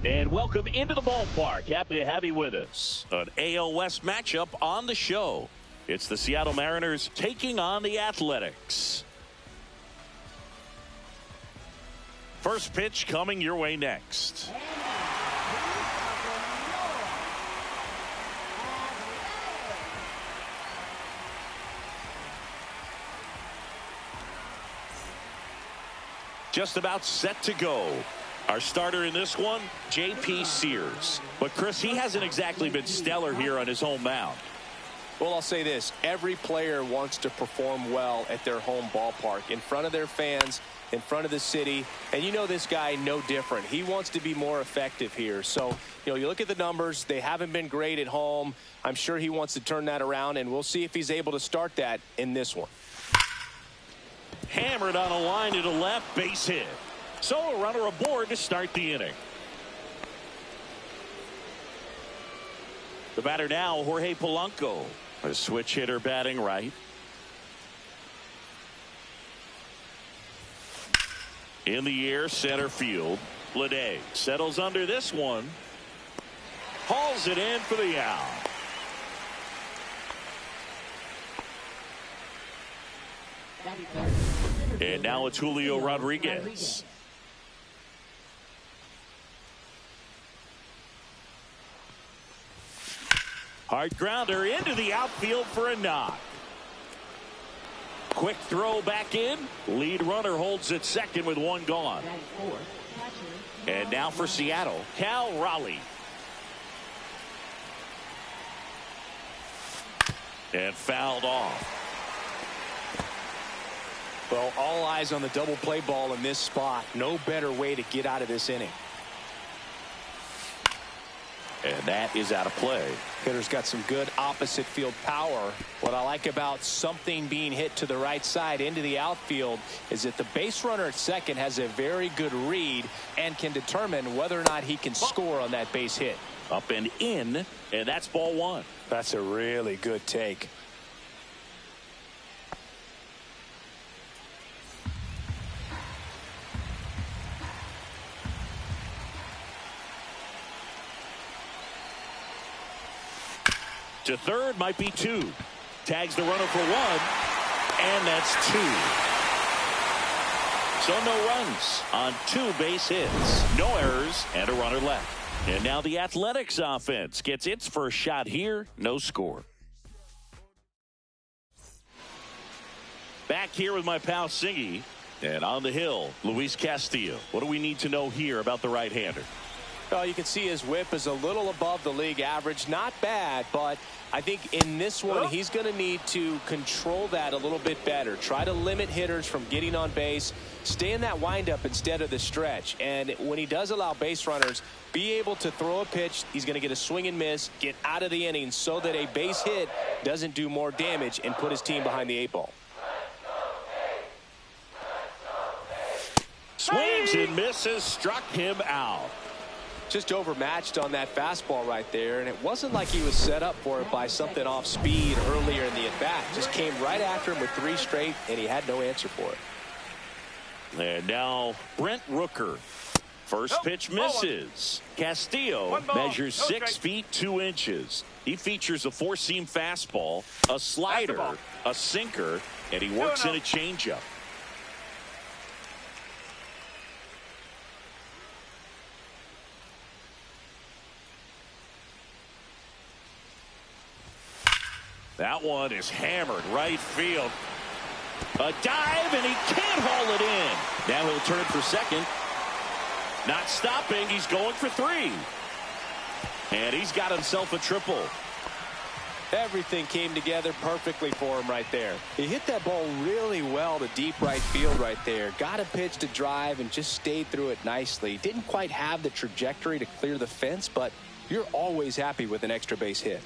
And welcome into the ballpark. Happy to have you with us. An AL West matchup on the show. It's the Seattle Mariners taking on the Athletics. First pitch coming your way next. Just about set to go. Our starter in this one, J.P. Sears. But, Chris, he hasn't exactly been stellar here on his home mound. Well, I'll say this. Every player wants to perform well at their home ballpark, in front of their fans, in front of the city. And you know this guy no different. He wants to be more effective here. So, you look at the numbers. They haven't been great at home. I'm sure he wants to turn that around, and we'll see if he's able to start that in this one. Hammered on a line to the left, base hit. So a runner aboard to start the inning. The batter now, Jorge Polanco. A switch hitter batting right. In the air, center field. Bleday settles under this one. Hauls it in for the out. And now it's Julio Rodriguez. Hard grounder into the outfield for a knock. Quick throw back in. Lead runner holds at second with one gone. And now for Seattle, Cal Raleigh. And fouled off. Well, all eyes on the double play ball in this spot. No better way to get out of this inning. And that is out of play. Hitter's got some good opposite field power. What I like about something being hit to the right side into the outfield is that the base runner at second has a very good read and can determine whether or not he can score on that base hit. Up and in, and that's ball one. That's a really good take. To third, might be two. Tags the runner for one, and that's two. So no runs on 2 base hits, no errors, and a runner left. And now the Athletics offense gets its first shot here, no score. Back here with my pal Singy, and on the hill, Luis Castillo. What do we need to know here about the right-hander? Well, you can see his whip is a little above the league average. Not bad, but I think in this one, he's going to need to control that a little bit better. Try to limit hitters from getting on base. Stay in that windup instead of the stretch. And when he does allow base runners, be able to throw a pitch. He's going to get a swing and miss, get out of the inning so that a base hit doesn't do more damage and put his team behind the 8 ball. Swings and misses, struck him out. Just overmatched on that fastball right there, and it wasn't like he was set up for it by something off speed earlier in the at-bat. Just came right after him with 3 straight, and he had no answer for it. And now Brent Rooker. First pitch misses. Castillo measures 6 feet 2 inches. He features a 4-seam fastball, a slider, a sinker, and he works in a changeup. That one is hammered right field. A dive, and he can't haul it in. Now he'll turn for second. Not stopping. He's going for 3. And he's got himself a triple. Everything came together perfectly for him right there. He hit that ball really well to deep right field right there. Got a pitch to drive and just stayed through it nicely. Didn't quite have the trajectory to clear the fence, but you're always happy with an extra base hit.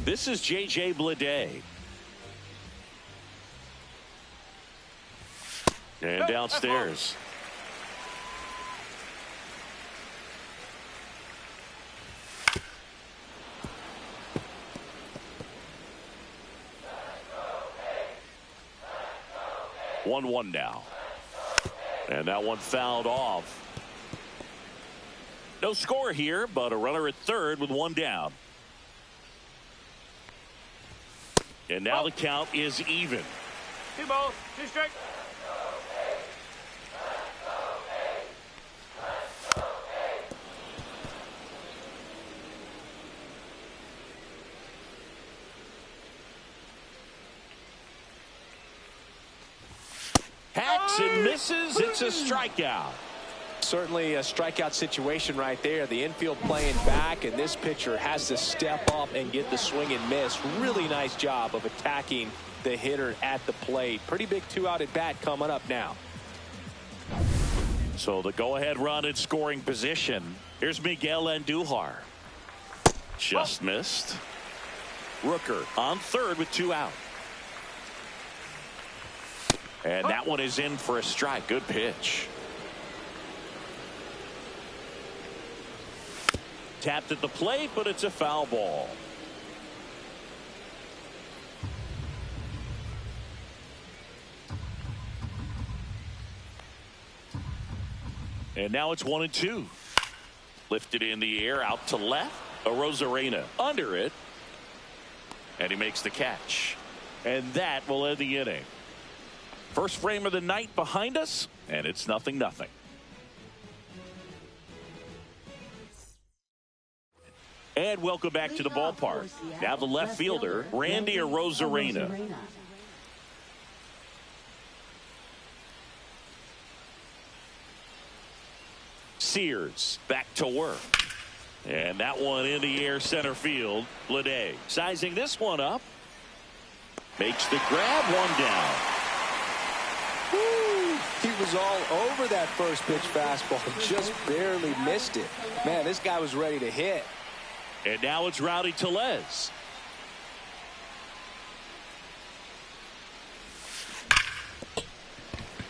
This is J.J. Bleday. And downstairs. One now. And that one fouled off. No score here, but a runner at third with one down. And now the count is even. 2 balls, 2 strikes. Hacks and misses. It's a strikeout. Certainly a strikeout situation right there. The infield playing back, and this pitcher has to step up and get the swing and miss. Really nice job of attacking the hitter at the plate. Pretty big 2-out at bat coming up now. So the go-ahead run in scoring position. Here's Miguel Andujar. Just missed. Rooker on third with 2 out. And that one is in for a strike. Good pitch. Tapped at the plate, but it's a foul ball. And now it's 1-2. Lifted in the air out to left. Arozarena under it. And he makes the catch. And that will end the inning. First frame of the night behind us, and it's 0-0. And welcome back to the ballpark. Now the left fielder, Randy Arozarena. Sears back to work. And that one in the air center field. Lede sizing this one up. Makes the grab, one down. Woo! He was all over that first pitch fastball. Just barely missed it. Man, this guy was ready to hit. And now it's Rowdy Tellez.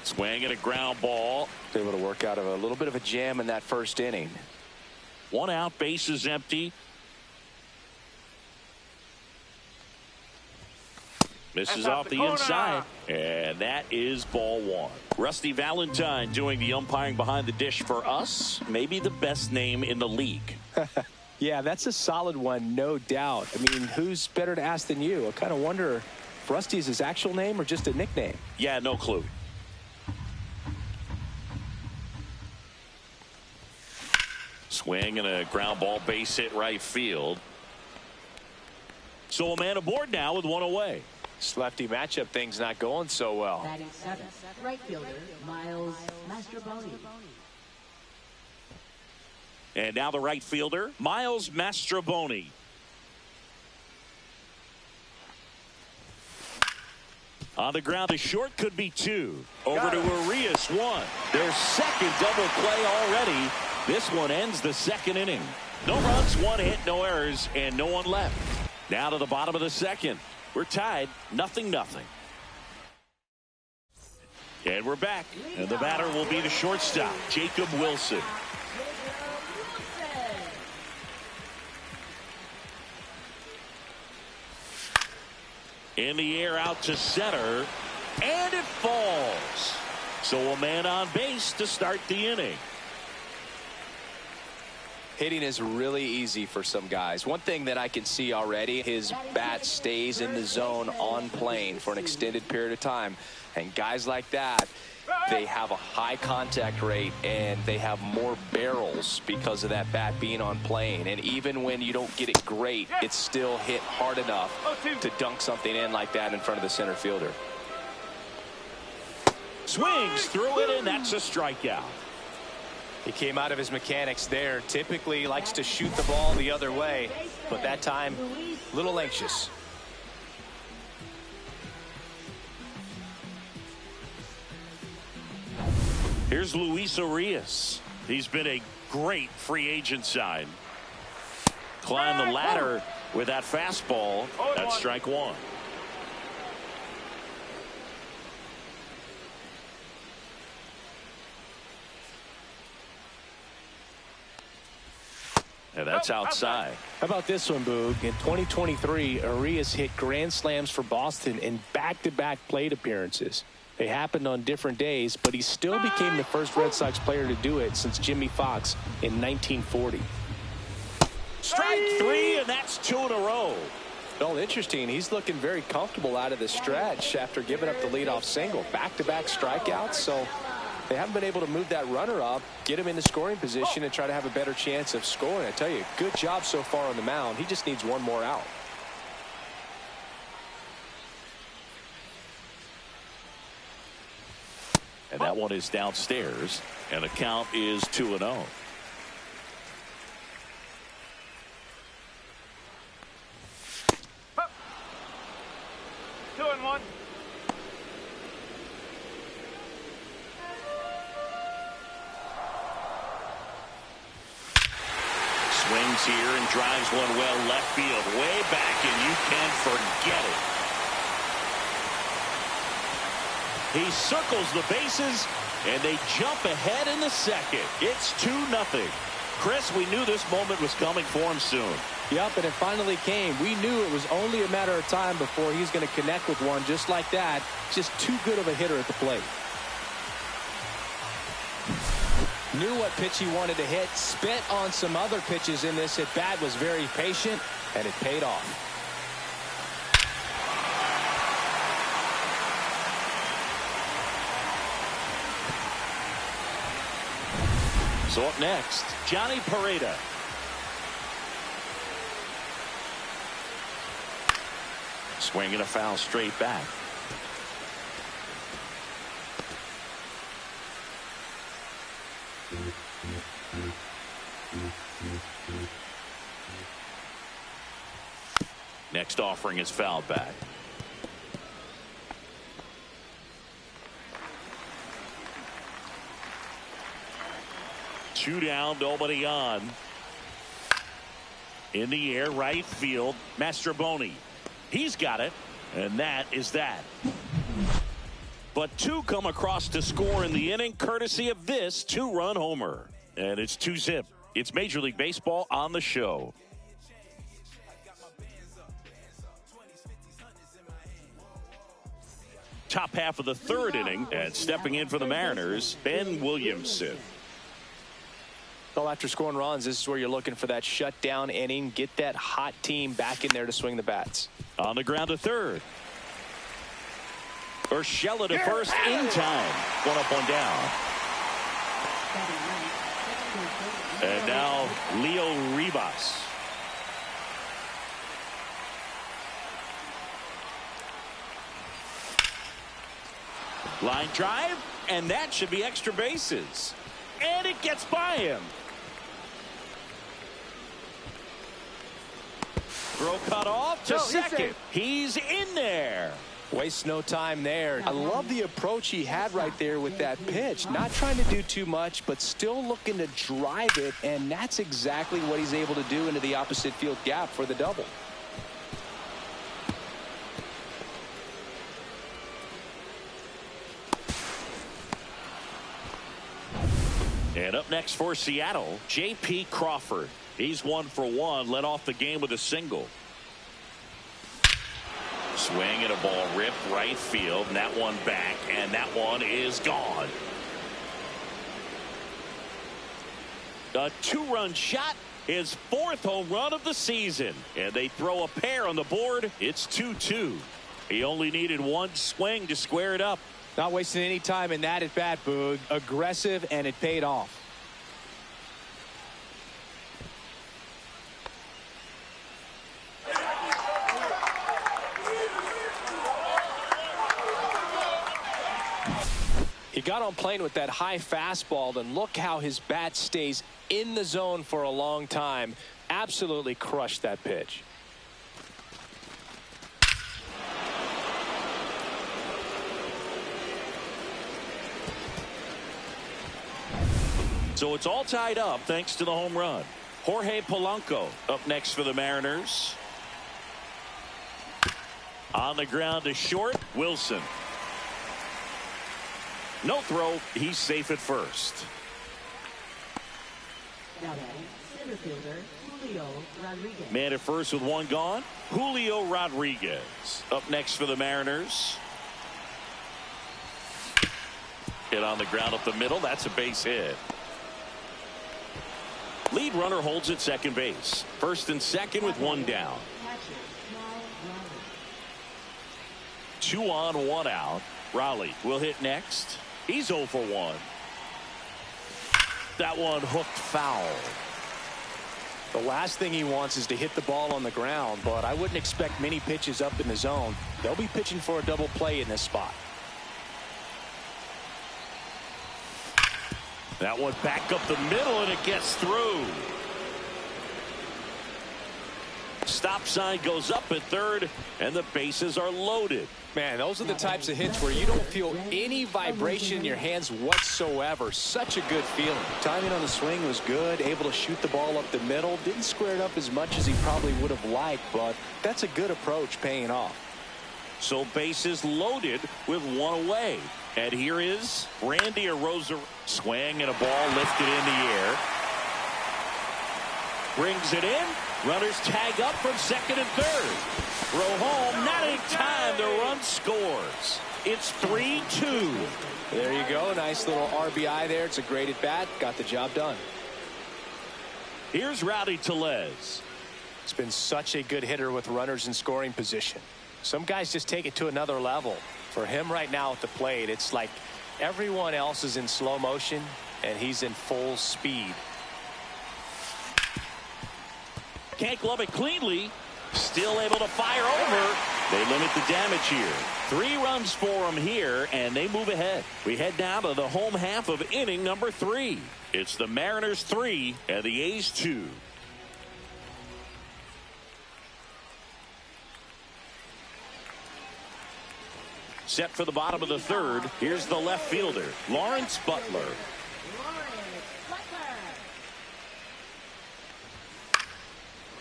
Swing and a ground ball. Able to work out of a little bit of a jam in that first inning. 1 out, bases empty. Misses off the inside, and that is ball 1. Rusty Valentine doing the umpiring behind the dish for us. Maybe the best name in the league. Yeah, that's a solid one, no doubt. I mean, who's better to ask than you? I kind of wonder if Rusty is his actual name or just a nickname. Yeah, no clue. Swing and a ground ball, base hit right field. So a man aboard now with 1 away. This lefty matchup thing's not going so well. Batting 7th, right fielder Miles Mastrobuoni. And now the right fielder, Miles Mastrobuoni. On the ground, the short could be 2. Over to Arias, 1. Their second double play already. This one ends the second inning. No runs, 1 hit, no errors, and no one left. Now to the bottom of the second. We're tied, 0-0. And we're back. And the batter will be the shortstop, Jacob Wilson. In the air out to center. And it falls. So a man on base to start the inning. Hitting is really easy for some guys. One thing that I can see already, his bat stays in the zone on plane for an extended period of time. And guys like that, they have a high contact rate and they have more barrels because of that bat being on plane. And even when you don't get it great, it's still hit hard enough to dunk something in like that in front of the center fielder. Swings through it, and that's a strikeout. He came out of his mechanics there. Typically likes to shoot the ball the other way, but that time a little anxious. Here's Luis Arias. He's been a great free agent sign. Climb the ladder with that fastball. That's strike 1. And that's outside. How about this one, Boog? In 2023, Arias hit grand slams for Boston in back-to-back plate appearances. They happened on different days, but he still became the first Red Sox player to do it since Jimmy Fox in 1940. Strike three, and that's 2 in a row. Well, interesting. He's looking very comfortable out of the stretch after giving up the leadoff single. Back-to-back strikeouts, so they haven't been able to move that runner up, get him into scoring position, and try to have a better chance of scoring. I tell you, good job so far on the mound. He just needs one more out. And that one is downstairs, and the count is 2-0. Two and one. Swings here and drives one well left field, way back, and you can forget it. He circles the bases, and they jump ahead in the second. It's 2-0. Chris, we knew this moment was coming for him soon. Yep, and it finally came. We knew it was only a matter of time before he's going to connect with one just like that. Just too good of a hitter at the plate. Knew what pitch he wanted to hit. Spit on some other pitches in this at bat. Was very patient, and it paid off. So up next, Johnny Pareda. Swinging a foul straight back. Next offering is fouled back. Two down, nobody on. In the air, right field, Mastroboni. He's got it, and that is that. But two come across to score in the inning, courtesy of this two-run homer. And it's 2-zip. It's Major League Baseball on the show. Top half of the third inning, and stepping in for the Mariners, Ben Williamson. Well, after scoring runs, this is where you're looking for that shutdown inning. Get that hot team back in there to swing the bats. On the ground to third. Urshela to first in time. One up, one down. And now Leo Rivas. Line drive, and that should be extra bases. And it gets by him. Throw cut off to second. He's in there. Waste no time there. I love the approach he had right there with that pitch. Not trying to do too much, but still looking to drive it, and that's exactly what he's able to do into the opposite field gap for the double. And up next for Seattle, J.P. Crawford. He's 1 for 1, led off the game with a single. Swing and a ball ripped right field, and that one back, and that one is gone. A two-run shot, his 4th home run of the season, and they throw a pair on the board. It's 2-2. He only needed one swing to square it up. Not wasting any time in that at bat, Boog. Aggressive, and it paid off. He got on plane with that high fastball, and look how his bat stays in the zone for a long time. Absolutely crushed that pitch. So it's all tied up thanks to the home run. Jorge Polanco up next for the Mariners. On the ground to short, Wilson. No throw. He's safe at first. Now batting, center fielder Julio Rodriguez. Man at first with one gone. Julio Rodriguez up next for the Mariners. Hit on the ground up the middle. That's a base hit. Lead runner holds at second base. First and second with one down. 2 on, 1 out. Raleigh will hit next. He's 0 for 1. That one hooked foul. The last thing he wants is to hit the ball on the ground, but I wouldn't expect many pitches up in the zone. They'll be pitching for a double play in this spot. That one back up the middle, and it gets through. Stop sign goes up at third, and the bases are loaded. Man, those are the types of hits where you don't feel any vibration in your hands whatsoever. Such a good feeling. Timing on the swing was good, able to shoot the ball up the middle. Didn't square it up as much as he probably would have liked, but that's a good approach paying off. So bases loaded with 1 away. And here is Randy Arozarena. Swing and a ball lifted in the air. Brings it in. Runners tag up from second and third. Throw home. Not in time. The run scores. It's 3-2. There you go. Nice little RBI there. It's a great at bat. Got the job done. Here's Rowdy Tellez. It's been such a good hitter with runners in scoring position. Some guys just take it to another level. For him right now at the plate, it's like everyone else is in slow motion and he's in full speed. Can't glove it cleanly. Still able to fire over. They limit the damage here. 3 runs for them here, and they move ahead. We head down to the home half of inning number 3. It's the Mariners 3 and the A's 2. Set for the bottom of the third. Here's the left fielder, Lawrence Butler.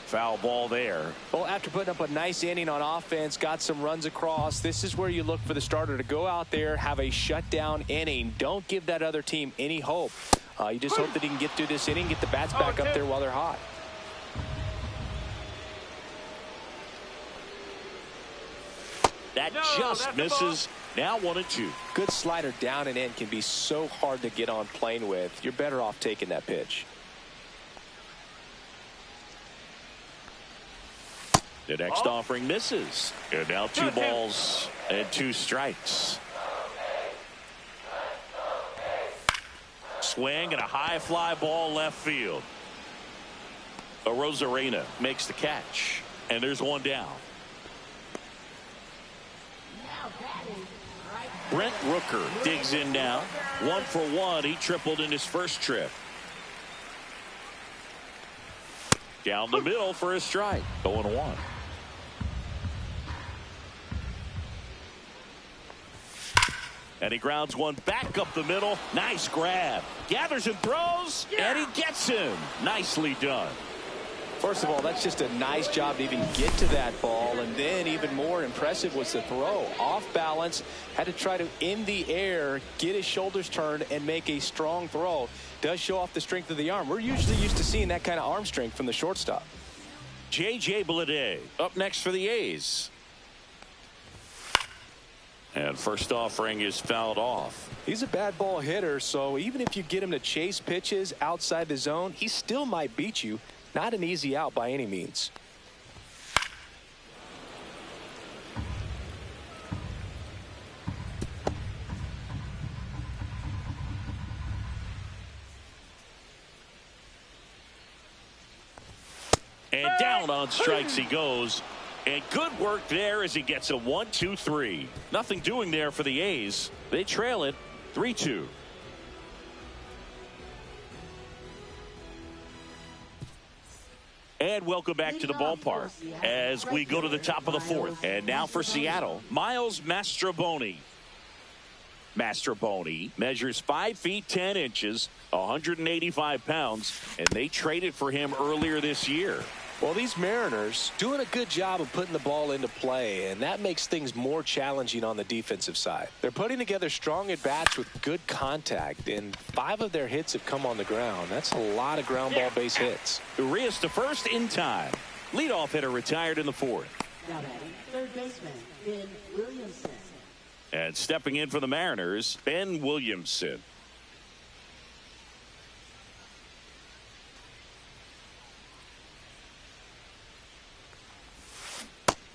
Foul ball there. Well, after putting up a nice inning on offense, got some runs across, this is where you look for the starter to go out there, have a shutdown inning. Don't give that other team any hope. You just hope that he can get through this inning, get the bats back up there while they're hot. That just misses. Now 1-2. Good slider down and in can be so hard to get on plane with. You're better off taking that pitch. The next offering misses. And now 2 balls and 2 strikes. Swing and a high fly ball left field. Arozarena makes the catch. And there's 1 down. Brent Rooker digs in now. 1 for 1. He tripled in his first trip. Down the middle for a strike. 0-1. And he grounds one back up the middle. Nice grab. Gathers and throws. And he gets him. Nicely done. First of all, that's just a nice job to even get to that ball. And then even more impressive was the throw. Off balance. Had to try to, in the air, get his shoulders turned and make a strong throw. Does show off the strength of the arm. We're usually used to seeing that kind of arm strength from the shortstop. J.J. Bleday up next for the A's. And first offering is fouled off. He's a bad ball hitter, so even if you get him to chase pitches outside the zone, he still might beat you. Not an easy out by any means. And down on strikes he goes. And good work there as he gets a 1-2-3. Nothing doing there for the A's. They trail it 3-2. And welcome back to the ballpark as we go to the top of the 4th. And now for Seattle, Miles Mastrobuoni. Mastrobuoni measures 5 feet 10 inches, 185 pounds, and they traded for him earlier this year. Well, these Mariners doing a good job of putting the ball into play, and that makes things more challenging on the defensive side. They're putting together strong at-bats with good contact, and 5 of their hits have come on the ground. That's a lot of ground ball base hits. Urias to first in time. Leadoff hitter retired in the 4th. Now batting, third baseman, Ben Williamson. And stepping in for the Mariners, Ben Williamson.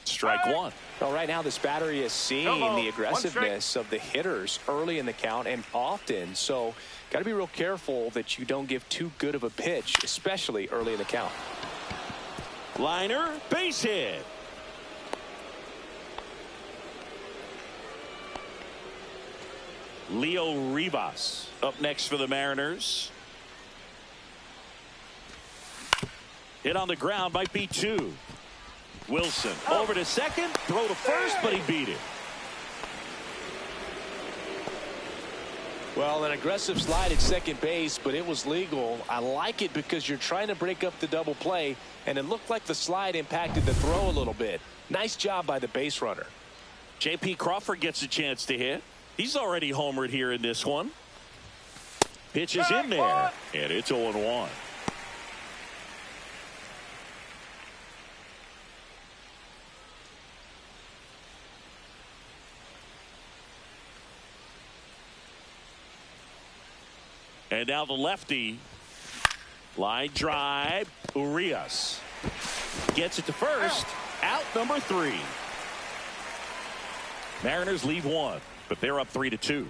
Strike one. Well, right now this battery is seeing the aggressiveness of the hitters early in the count and often. So got to be real careful that you don't give too good of a pitch, especially early in the count. Liner, base hit. Leo Rivas up next for the Mariners. Hit on the ground, might be two. Wilson over to second, throw to first, but he beat it. Well, an aggressive slide at second base, but it was legal. I like it because you're trying to break up the double play, and it looked like the slide impacted the throw a little bit. Nice job by the base runner. J.P. Crawford gets a chance to hit. He's already homered here in this one. Pitch is in there, and it's 0-1. And now the lefty. Line drive. Urias gets it to first. Out number 3. Mariners leave one, but they're up 3-2.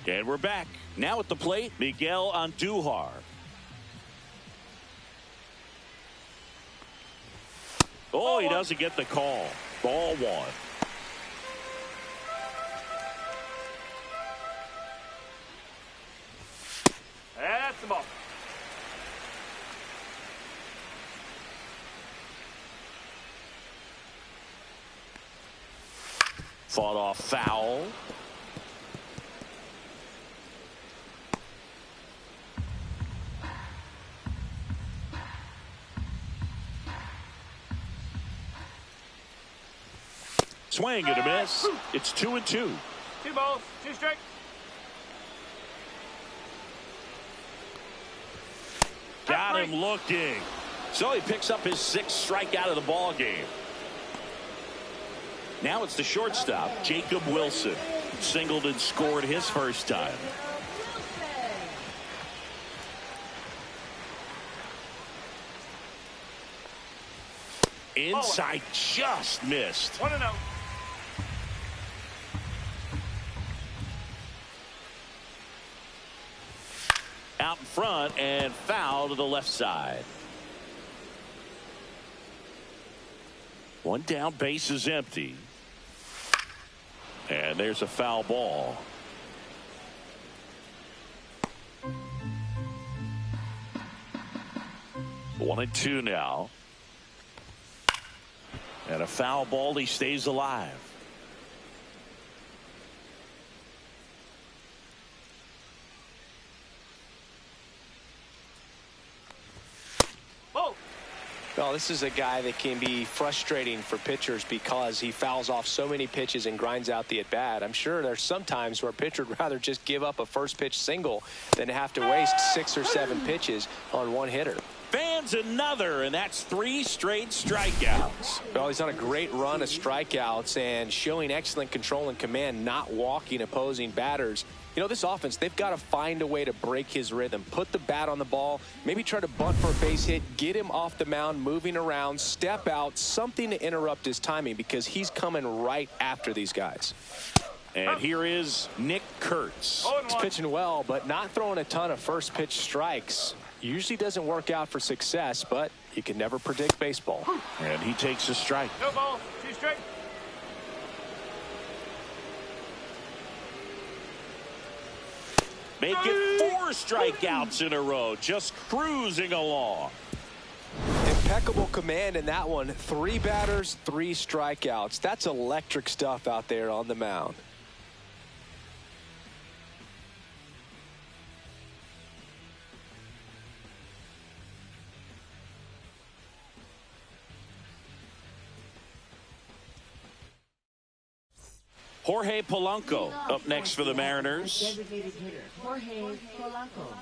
And we're back. Now at the plate, Miguel Andujar. Oh, he doesn't get the call. Ball one. That's the ball. Fought off foul. Swing and a miss. It's 2-2. 2 balls, 2 strikes. Got him looking. So he picks up his 6th strikeout of the ball game. Now it's the shortstop, Jacob Wilson. Singled and scored his first time. Inside, just missed. 1-0. Out in front and foul to the left side. One down, base is empty. And there's a foul ball. One and two now. And a foul ball, he stays alive. Well, this is a guy that can be frustrating for pitchers because he fouls off so many pitches and grinds out the at-bat. I'm sure there's some times where a pitcher would rather just give up a first pitch single than have to waste 6 or 7 pitches on one hitter. Fans another, and that's 3 straight strikeouts. Well, he's on a great run of strikeouts and showing excellent control and command, not walking opposing batters. You know, this offense, they've got to find a way to break his rhythm, put the bat on the ball, maybe try to bunt for a base hit, get him off the mound, moving around, step out, something to interrupt his timing because he's coming right after these guys. And here is Nick Kurtz. He's pitching well, but not throwing a ton of first pitch strikes. Usually doesn't work out for success, but you can never predict baseball. And he takes a strike. No ball, 2 strikes. Make it 4 strikeouts in a row, just cruising along. Impeccable command in that one. 3 batters, 3 strikeouts. That's electric stuff out there on the mound. Jorge Polanco up next for the Mariners. Designated hitter Jorge Polanco.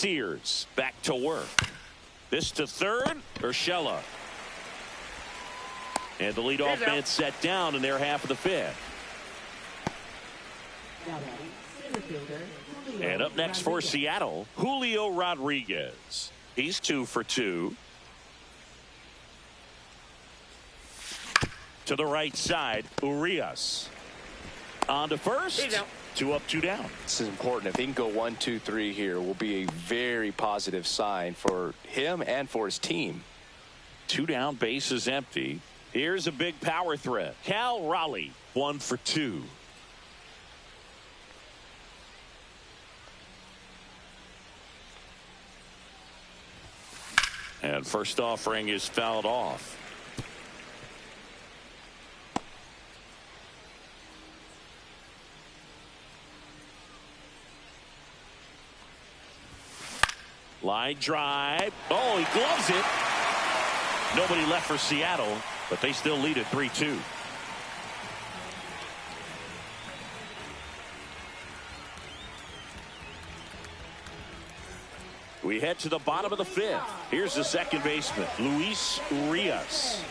Sears back to work. This to third, Urshela. And the leadoff man set down in their half of the fifth. And up next for Seattle, Julio Rodriguez. He's 2 for 2. To the right side, Urias. On to first. 2 up, 2 down. This is important. If he can go 1, 2, 3 here, will be a very positive sign for him and for his team. 2 down, bases empty. Here's a big power threat. Cal Raleigh, 1 for 2. And first offering is fouled off. Line drive. Oh, he gloves it. Nobody left for Seattle, but they still lead at 3-2. We head to the bottom of the fifth. Here's the second baseman, Luis Urias.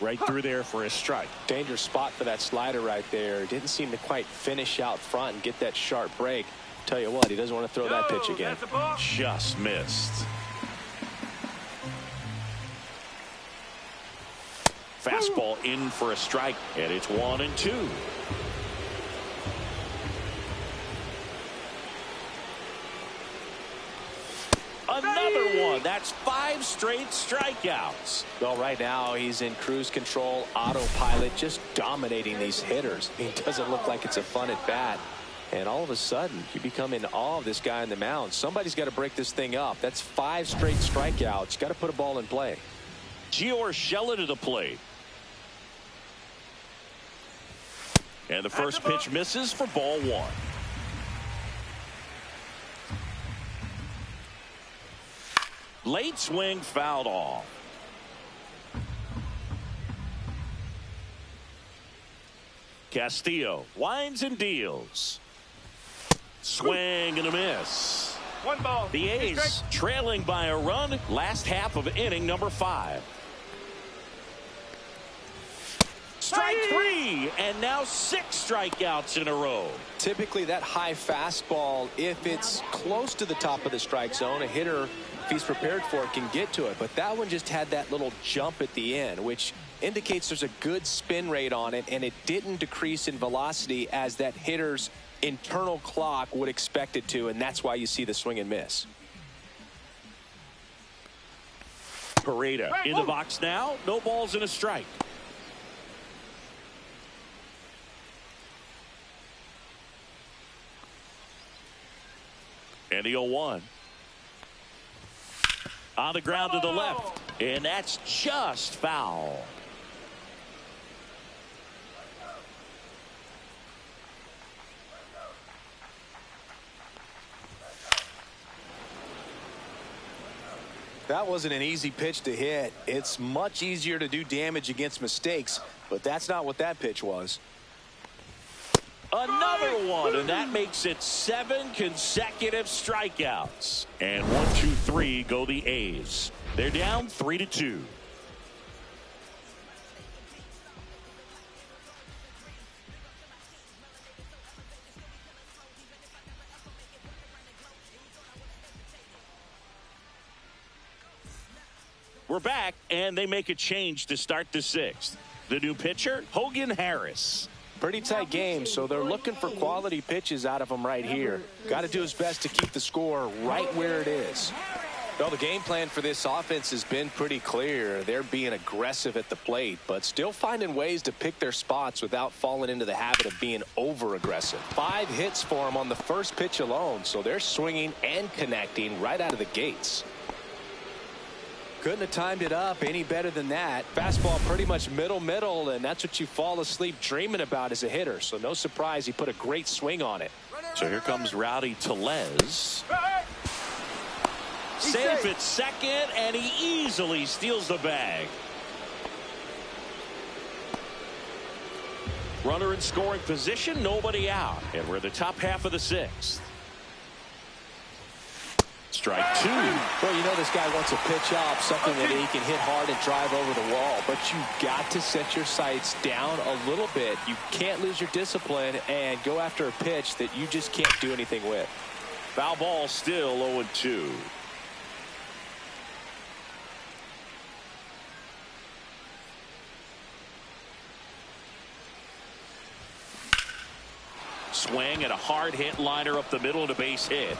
Right through there for a strike. Dangerous spot for that slider right there. Didn't seem to quite finish out front and get that sharp break. Tell you what, he doesn't want to throw that pitch again. Just missed. Fastball in for a strike, and it's 1-2. Another one. That's 5 straight strikeouts. Well, right now he's in cruise control, autopilot, just dominating these hitters. He doesn't look like it's a fun at bat. And all of a sudden, you become in awe of this guy on the mound. Somebody's got to break this thing up. That's 5 straight strikeouts. Got to put a ball in play. Gio Urshela to the plate. And the first pitch misses for ball 1. Late swing fouled off. Castillo winds and deals. Swing and a miss. 1 ball. The A's trailing by a run. Last half of inning number 5. Strike 3, and now 6 strikeouts in a row. Typically that high fastball, if it's close to the top of the strike zone, a hitter, if he's prepared for it, can get to it. But that one just had that little jump at the end, which indicates there's a good spin rate on it, and it didn't decrease in velocity as that hitter's internal clock would expect it to, and that's why you see the swing and miss. Pareda in the box now. No balls and a strike. And the 0-1. On the ground to the left. And that's just foul. That wasn't an easy pitch to hit. It's much easier to do damage against mistakes, but that's not what that pitch was. Another one, and that makes it 7 consecutive strikeouts. And 1, 2, 3 go the A's. They're down 3-2. We're back, and they make a change to start the 6th. The new pitcher, Hogan Harris. Pretty tight game, so they're looking for quality pitches out of him right here. Got to do his best to keep the score right where it is. Well, the game plan for this offense has been pretty clear. They're being aggressive at the plate, but still finding ways to pick their spots without falling into the habit of being over-aggressive. 5 hits for them on the first pitch alone, so they're swinging and connecting right out of the gates. Couldn't have timed it up any better than that. Fastball pretty much middle, and that's what you fall asleep dreaming about as a hitter. So no surprise he put a great swing on it. So here comes Rowdy Tellez. Safe at second, and he easily steals the bag. Runner in scoring position, nobody out. And we're in the top half of the sixth. Strike two. Well, you know this guy wants a pitch up, something that he can hit hard and drive over the wall. But you got to set your sights down a little bit. You can't lose your discipline and go after a pitch that you just can't do anything with. Foul ball, still 0-2. Swing and a hard hit liner up the middle and a base hit.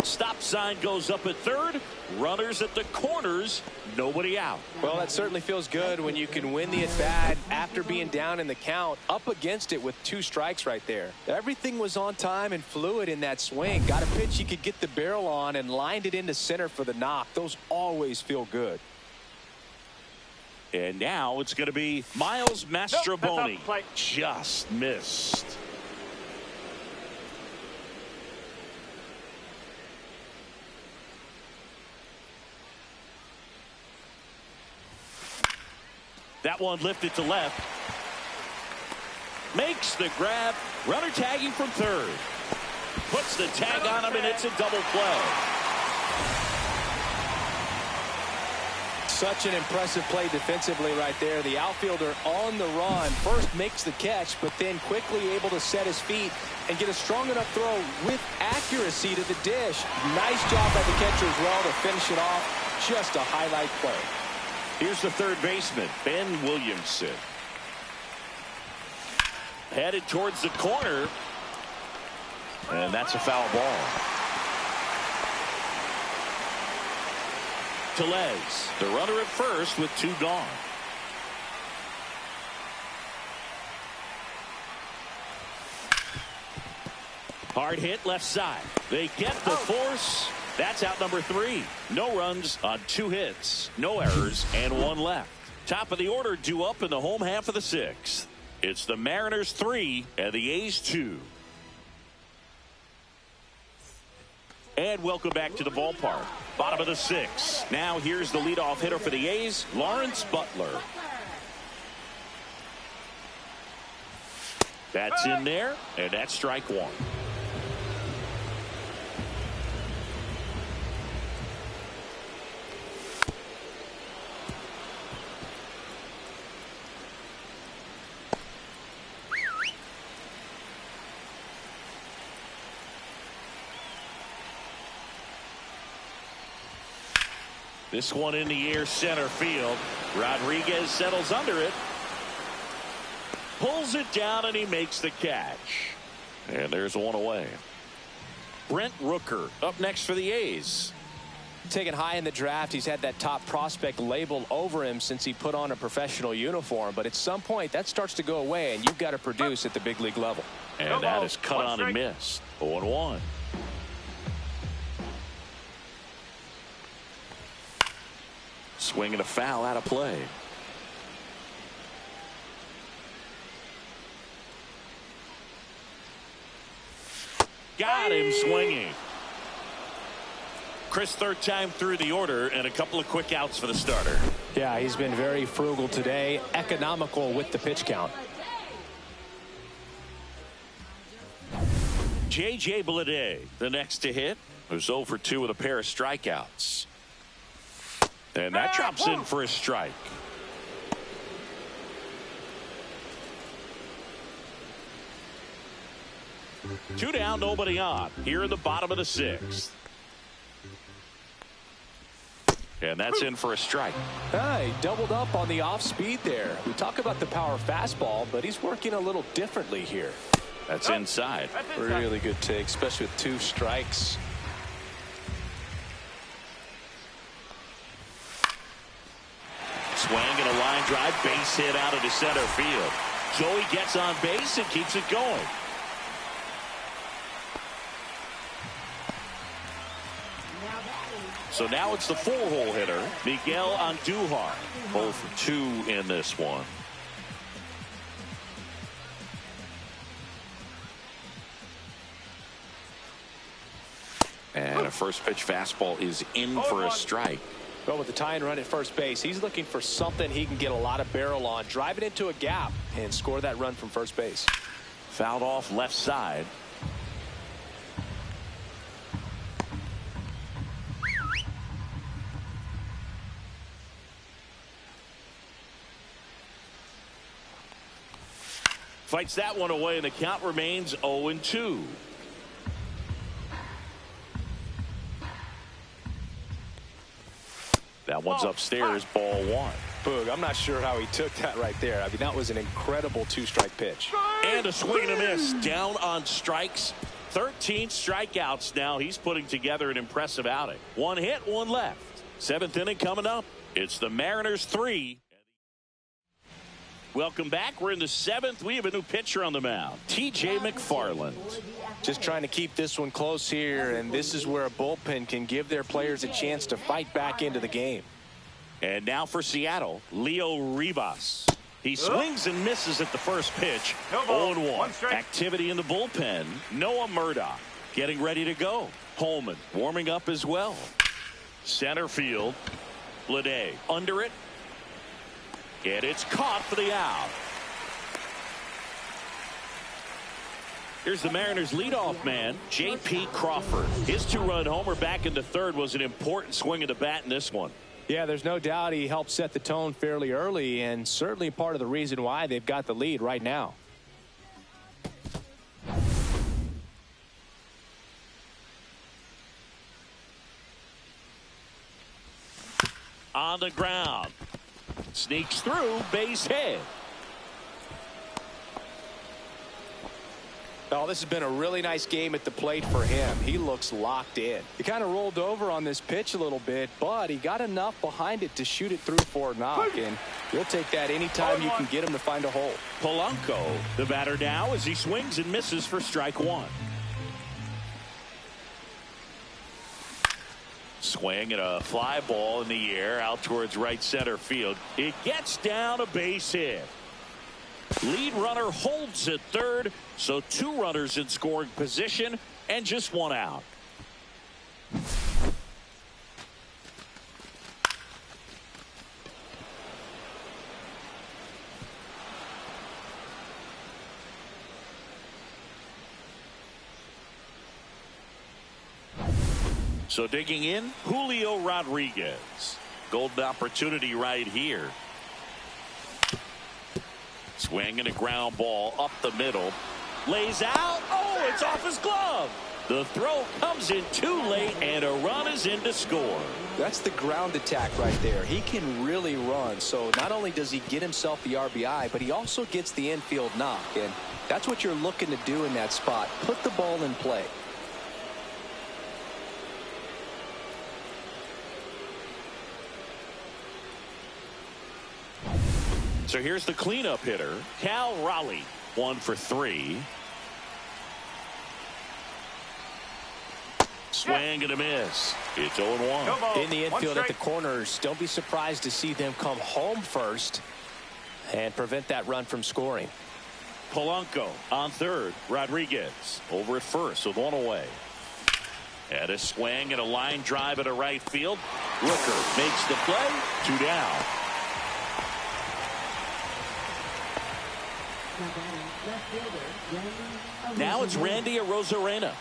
Stop sign goes up at third. Runners at the corners. Nobody out. Well, that certainly feels good when you can win the at-bat after being down in the count, up against it with 2 strikes right there. Everything was on time and fluid in that swing. Got a pitch you could get the barrel on and lined it into center for the knock. Those always feel good. And now it's going to be Miles Mastrobuoni. Just missed. That one lifted to left. Makes the grab. Runner tagging from third. Puts the tag on him, and it's a double play. Such an impressive play defensively right there. The outfielder on the run first makes the catch, but then quickly able to set his feet and get a strong enough throw with accuracy to the dish. Nice job by the catcher as well to finish it off. Just a highlight play. Here's the third baseman, Ben Williamson. Headed towards the corner. And that's a foul ball. Tellez, the runner at first with 2 gone. Hard hit left side. They get the force. That's out number 3. No runs on 2 hits, no errors, and 1 left. Top of the order due up in the home half of the 6th. It's the Mariners 3 and the A's 2. And welcome back to the ballpark. Bottom of the 6th. Now here's the leadoff hitter for the A's, Lawrence Butler. That's in there, and that's strike 1. This one in the air, center field. Rodriguez settles under it. Pulls it down, and he makes the catch. And there's 1 away. Brent Rooker up next for the A's. Taken high in the draft, he's had that top prospect label over him since he put on a professional uniform. But at some point, that starts to go away, and you've got to produce at the big league level. And that is cut on and missed. 0-1. Swing and a foul out of play. Got him swinging. Chris, third time through the order, and a couple of quick outs for the starter. Yeah, he's been very frugal today, economical with the pitch count. J.J. Bleday, the next to hit, who's 0 for 2 with a pair of strikeouts. And that drops in for a strike. Two down, nobody on. Here in the bottom of the 6th. And that's in for a strike. He doubled up on the off speed there. We talk about the power fastball, but he's working a little differently here. That's inside. Really good take, especially with 2 strikes. Swing and a line drive, base hit out into center field. Joey gets on base and keeps it going. So now it's the 4-hole hitter, Miguel Andujar. 0 for 2 in this one. And a first pitch fastball is in for a strike. Well, with the tying run at first base, he's looking for something he can get a lot of barrel on, drive it into a gap, and score that run from first base. Fouled off left side. Fights that one away, and the count remains 0-2. That one's upstairs, ball one. Boog, I'm not sure how he took that right there. I mean, that was an incredible two-strike pitch. And a swing and a miss. Down on strikes. 13 strikeouts now. He's putting together an impressive outing. One hit, one left. Seventh inning coming up. It's the Mariners 3. Welcome back. We're in the seventh. We have a new pitcher on the mound, T.J. McFarland. Just trying to keep this one close here, and this is where a bullpen can give their players a chance to fight back into the game. And now for Seattle, Leo Rivas. He swings and misses at the first pitch. 0-1. Activity in the bullpen. Noah Murdoch getting ready to go. Holman warming up as well. Center field. Bleday under it. And it's caught for the out. Here's the Mariners leadoff man, J.P. Crawford. His two-run homer back in the third was an important swing of the bat in this one. Yeah, there's no doubt he helped set the tone fairly early, and certainly part of the reason why they've got the lead right now. On the ground. Sneaks through, base hit. Oh, this has been a really nice game at the plate for him. He looks locked in. He kind of rolled over on this pitch a little bit, but he got enough behind it to shoot it through for a knock, and you'll take that anytime you can get him to find a hole. Polanco, the batter now, as he swings and misses for strike one. Swing and a fly ball in the air out towards right center field. It gets down a base hit. Lead runner holds at third, so two runners in scoring position and just one out. So digging in, Julio Rodriguez. Golden opportunity right here. Swing and a ground ball up the middle. Lays out. Oh, it's off his glove. The throw comes in too late, and a run is in to score. That's the ground attack right there. He can really run, so not only does he get himself the RBI, but he also gets the infield knock, and that's what you're looking to do in that spot. Put the ball in play. So here's the cleanup hitter, Cal Raleigh, 1 for 3. Swing and a miss. It's 0-1. In the infield at the corners, don't be surprised to see them come home first and prevent that run from scoring. Polanco on third. Rodriguez over at first with one away. And a swing and a line drive at a right field. Rooker makes the play. 2 down. Now it's Randy Arozarena.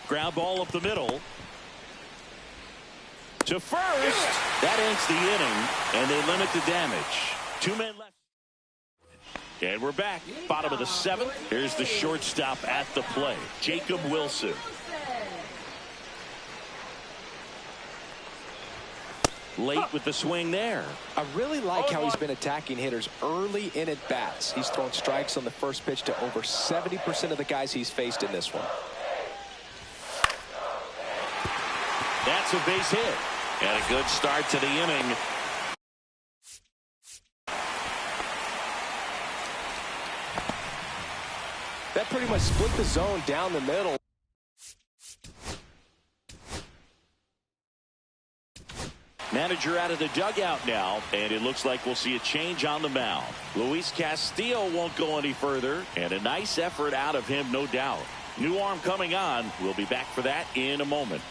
Ground ball up the middle. To first. That ends the inning, and they limit the damage. 2 men left. And we're back. Bottom of the 7th. Here's the shortstop at the plate, Jacob Wilson. Late with the swing there. I really like how he's been attacking hitters early in at bats. He's thrown strikes on the first pitch to over 70% of the guys he's faced in this one. That's a base hit. And a good start to the inning. That pretty much split the zone down the middle. Manager out of the dugout now, and it looks like we'll see a change on the mound. Luis Castillo won't go any further, and a nice effort out of him, no doubt. New arm coming on. We'll be back for that in a moment.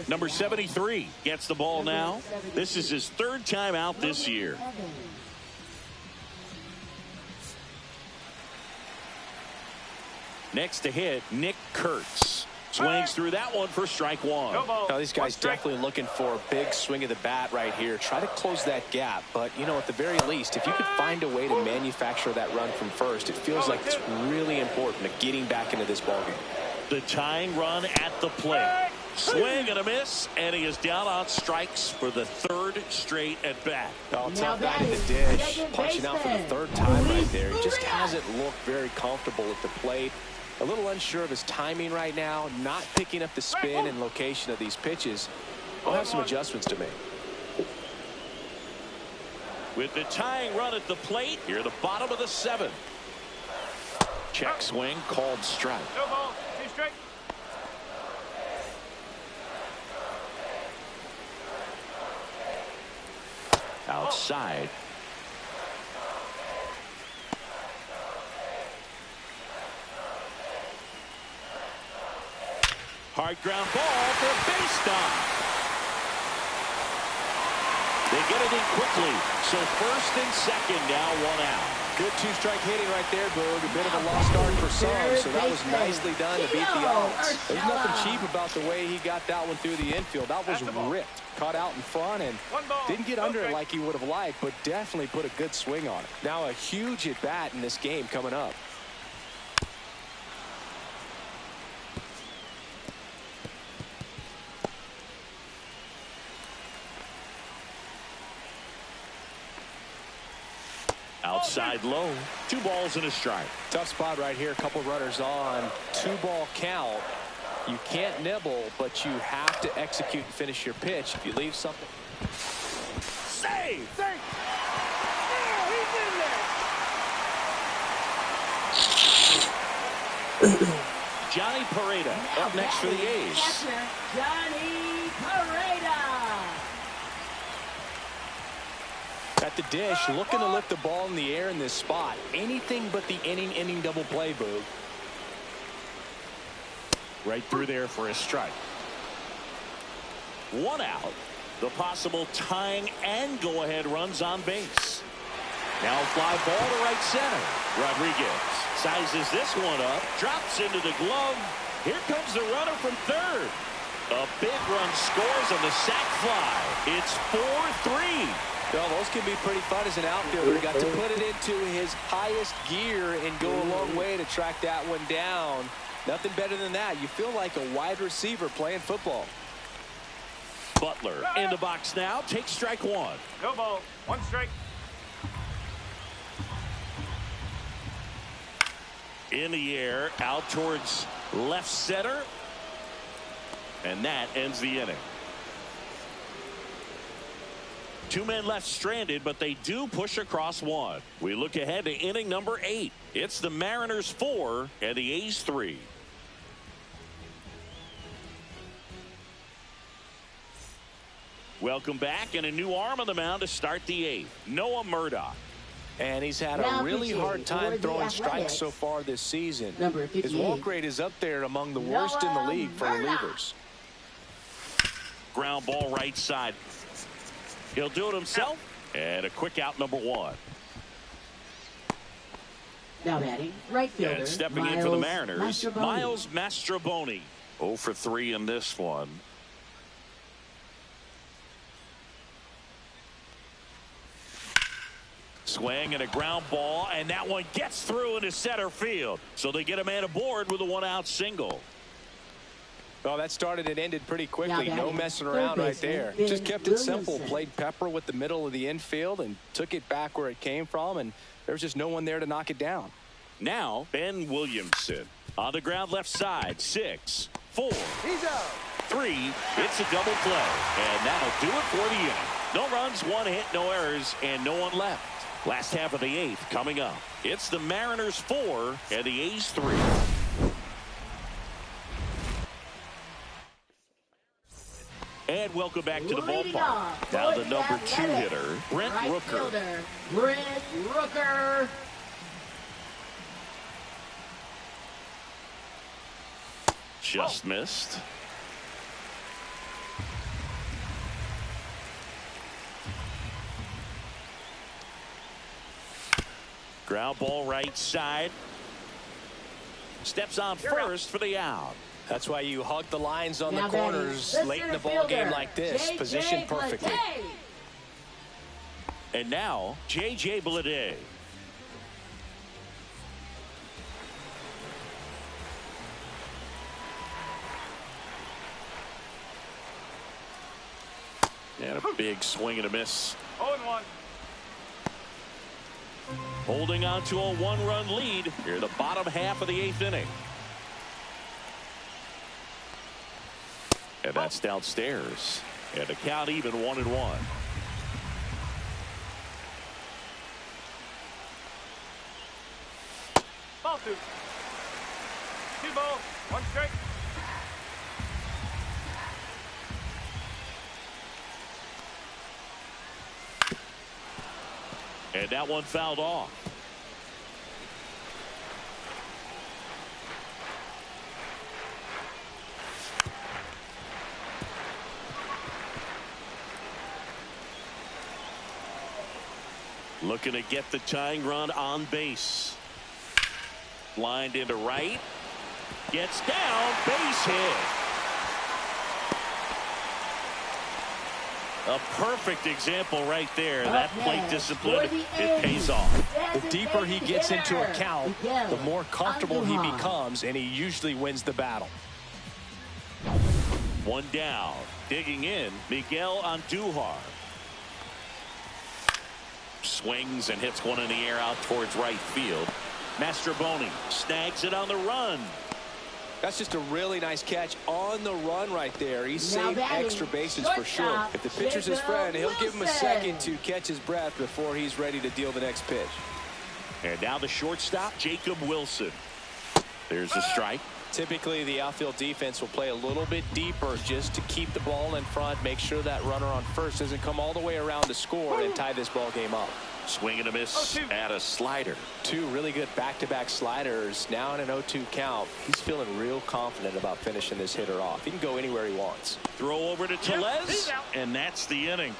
Number 73 gets the ball now. This is his third time out this year. Next to hit, Nick Kurtz. Swings through that one for strike one. Now, these guys definitely looking for a big swing of the bat right here. Try to close that gap. But, you know, at the very least, if you could find a way to manufacture that run from first, it feels like it's really important to getting back into this ballgame. The tying run at the plate. Swing and a miss, and he is down on strikes for the third straight at bat. Oh, tough back in the dish. Punching out for the third time right there. He just hasn't looked very comfortable at the plate. A little unsure of his timing right now. Not picking up the spin and location of these pitches. I'll have some adjustments to make. With the tying run at the plate, here the bottom of the seventh. Check swing, called strike. No ball, 2 strike. Outside. Hard ground ball for a base stop. They get it in quickly. So first and second now, 1 out. Good 2-strike hitting right there, Boog. A bit of a lost start for some, so that was nicely done to beat the odds. There's nothing cheap about the way he got that one through the infield. That was ripped. Caught out in front and didn't get under it like he would have liked, but definitely put a good swing on it. Now a huge at-bat in this game coming up. Outside low. 2 balls and a strike. Tough spot right here. A couple runners on. 2-ball count. You can't nibble, but you have to execute and finish your pitch. If you leave something. Save! Save! Yeah, he's in there! Johnny Pareda up next for the A's. Catcher, Johnny Pareda. At the dish, looking to lift the ball in the air in this spot. Anything but the inning double play, Boog. Right through there for a strike. 1 out. The possible tying and go-ahead runs on base. Now fly ball to right center. Rodriguez sizes this one up. Drops into the glove. Here comes the runner from third. A big run scores on the sac fly. It's 4-3. Well, those can be pretty fun as an outfielder. Got to put it into his highest gear and go a long way to track that one down. Nothing better than that. You feel like a wide receiver playing football. Butler in the box now. Takes strike 1. No ball, 1 strike. In the air, out towards left center. And that ends the inning. 2 men left stranded, but they do push across 1. We look ahead to inning number 8. It's the Mariners 4 and the A's 3. Welcome back, and a new arm on the mound to start the 8th. Noah Murdoch. And he's had a really hard time throwing strikes so far this season. His walk rate is up there among the worst in the league for relievers. Ground ball right side. He'll do it himself. And a quick out, number 1. Now batting, right fielder. And stepping in for the Mariners, Miles Mastrobuoni. 0 for 3 in this one. Swing and a ground ball, and that one gets through into center field. So they get a man aboard with a 1-out single. Well, that started and ended pretty quickly. No messing around right there. Just kept it simple. Played pepper with the middle of the infield and took it back where it came from, and there was just no one there to knock it down. Now, Ben Williamson on the ground left side. 6, 4, 3. It's a double play, and that'll do it for the inning. No runs, 1 hit, no errors, and no one left. Last half of the 8th coming up. It's the Mariners 4 and the A's 3. And welcome back to the Leading ballpark. off Now for the the number 2 Athletics, hitter, Brent right Rooker. fielder, Brent Rooker. Just missed. Ground ball right side. Steps on first for the out. That's why you hug the lines on Now the corners batting, late in the center ball game fielder, like this. J.J. Positioned perfectly. Bleday. And now, J.J. Bleday. And a big swing and a miss. 0-1. Holding on to a 1-run lead here in the bottom half of the 8th inning. And that's downstairs. And the count even 1-1. Ball 2. 2 ball. 1 strike. And that one fouled off. Looking to get the tying run on base. Lined into right. Gets down. Base hit. A perfect example right there. That plate discipline, it pays off. The deeper he gets into a count, the more comfortable he becomes, and he usually wins the battle. One down. Digging in, Miguel Andujar. Swings and hits one in the air out towards right field. Mastroboni snags it on the run. That's just a really nice catch on the run right there. He saved extra bases for sure. If the pitcher's his friend, he'll give him a second to catch his breath before he's ready to deal the next pitch. And now the shortstop, Jacob Wilson. There's a strike. Typically, the outfield defense will play a little bit deeper just to keep the ball in front, make sure that runner on first doesn't come all the way around to score and tie this ball game up. Swing and a miss at a slider. 2 really good back-to-back sliders. Now in an 0-2 count. He's feeling real confident about finishing this hitter off. He can go anywhere he wants. Throw over to Tellez, and that's the inning.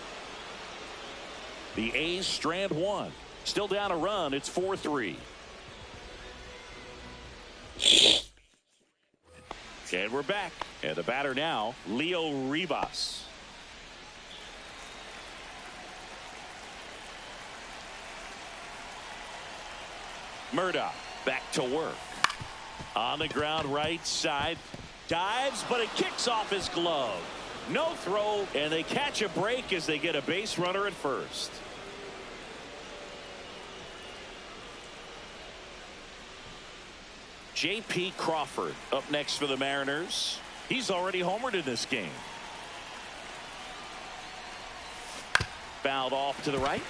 The A's strand 1. Still down a run. It's 4-3. And we're back. And the batter now, Leo Rivas. Murdoch back to work. On the ground right side. Dives, but it kicks off his glove. No throw, and they catch a break as they get a base runner at first. J.P. Crawford up next for the Mariners. He's already homered in this game. Fouled off to the right.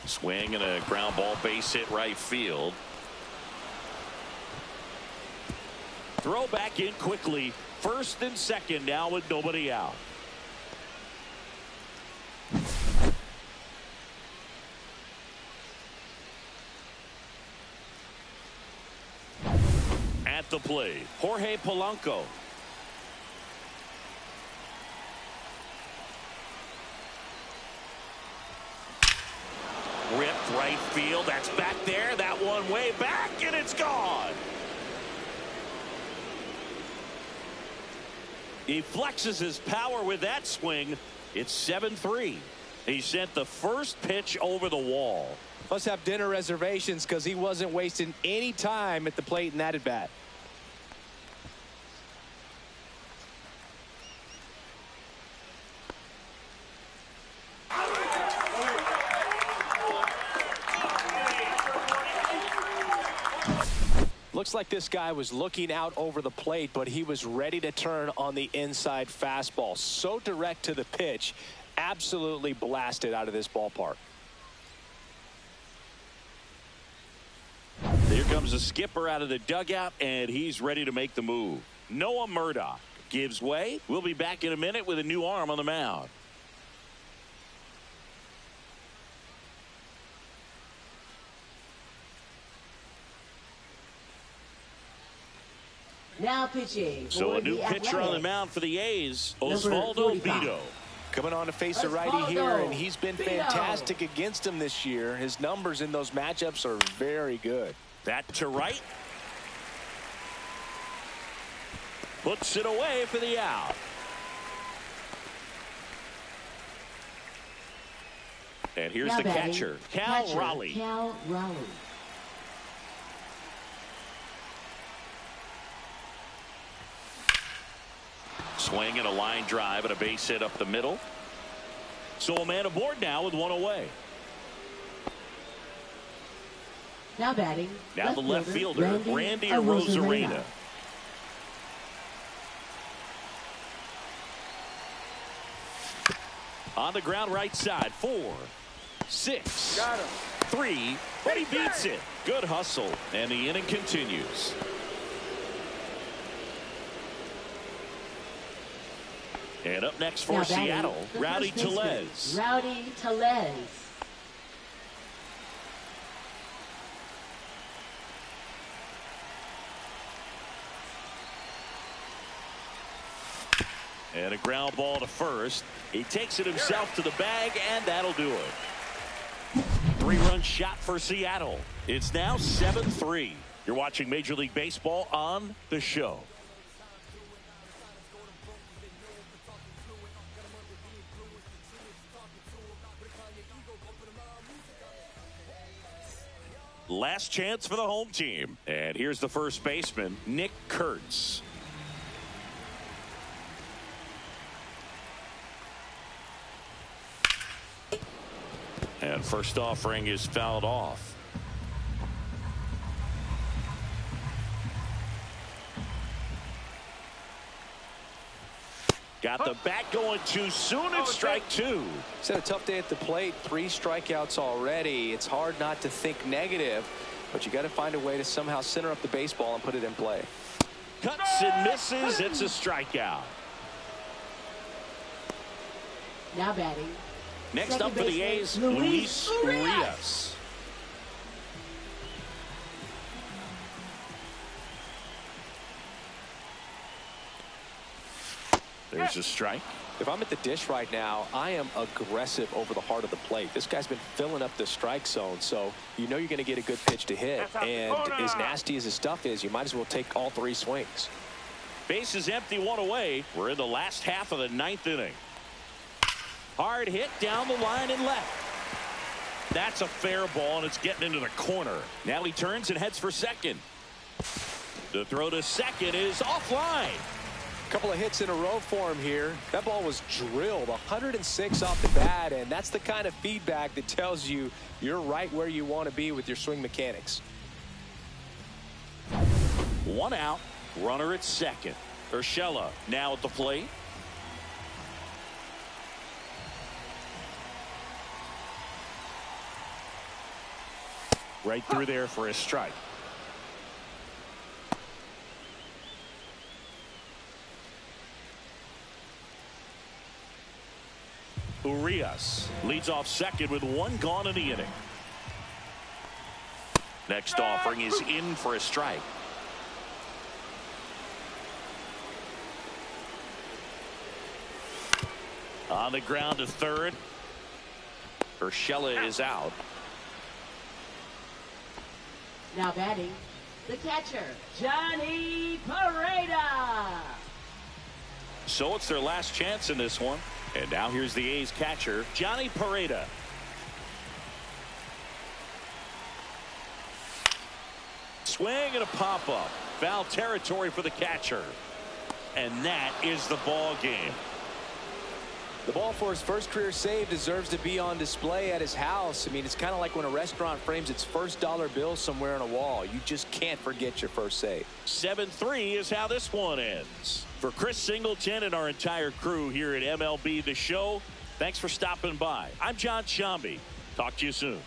Swing and a ground ball, base hit right field. Throw back in quickly. First and second now with nobody out. At the plate, Jorge Polanco. Ripped right field. That's back there. That one way back, and it's gone. He flexes his power with that swing. It's 7-3. He sent the first pitch over the wall. Must have dinner reservations because he wasn't wasting any time at the plate in that at bat. Looks like this guy was looking out over the plate, but he was ready to turn on the inside fastball. So direct to the pitch. Absolutely blasted out of this ballpark. Here comes the skipper out of the dugout, and he's ready to make the move. Noah Murdoch gives way. We'll be back in a minute with a new arm on the mound. Now pitching. So a new pitcher on the mound for the A's, Osvaldo Vito. Coming on to face a righty here, and he's been fantastic against him this year. His numbers in those matchups are very good. That to right. Puts it away for the out. And here's the catcher, Cal Raleigh. Cal Raleigh. Swing and a line drive and a base hit up the middle. So a man aboard now with one away. Now batting. Now the left fielder, Randy Arozarena. On the ground right side, 4, 6, Got him. 3, but he beats it. Good hustle, and the inning continues. And up next for Seattle, Rowdy Tellez. Rowdy Tellez. And a ground ball to first. He takes it himself to the bag, and that'll do it. 3-run shot for Seattle. It's now 7-3. You're watching Major League Baseball on The Show. Last chance for the home team. And here's the first baseman, Nick Kurtz. And first offering is fouled off. Got the bat going too soon at strike 2. He's had a tough day at the plate. 3 strikeouts already. It's hard not to think negative, but you got to find a way to somehow center up the baseball and put it in play. Cuts and misses. It's a strikeout. Now batting. Next up for the A's, Luis Urias. There's a strike. If I'm at the dish right now, I am aggressive over the heart of the plate. This guy's been filling up the strike zone, so you know you're going to get a good pitch to hit. And as nasty as his stuff is, you might as well take all 3 swings. Base is empty, 1 away. We're in the last half of the 9th inning. Hard hit down the line and left. That's a fair ball, and it's getting into the corner. Now he turns and heads for second. The throw to second is offline. Couple of hits in a row for him here. That ball was drilled 106 off the bat, and that's the kind of feedback that tells you you're right where you want to be with your swing mechanics. 1 out, runner at second. Urshela now at the plate. Right through there for a strike. Urias leads off second with 1 gone in the inning. Next offering is in for a strike. On the ground to third. Urshela is out. Now batting, the catcher, Johnny Pareda. So it's their last chance in this one. And now here's the A's catcher, Johnny Pareda. Swing and a pop-up. Foul territory for the catcher. And that is the ball game. The ball for his first career save deserves to be on display at his house. I mean, it's kind of like when a restaurant frames its first dollar bill somewhere on a wall. You just can't forget your first save. 7-3 is how this one ends. For Chris Singleton and our entire crew here at MLB The Show, thanks for stopping by. I'm John Shambi. Talk to you soon.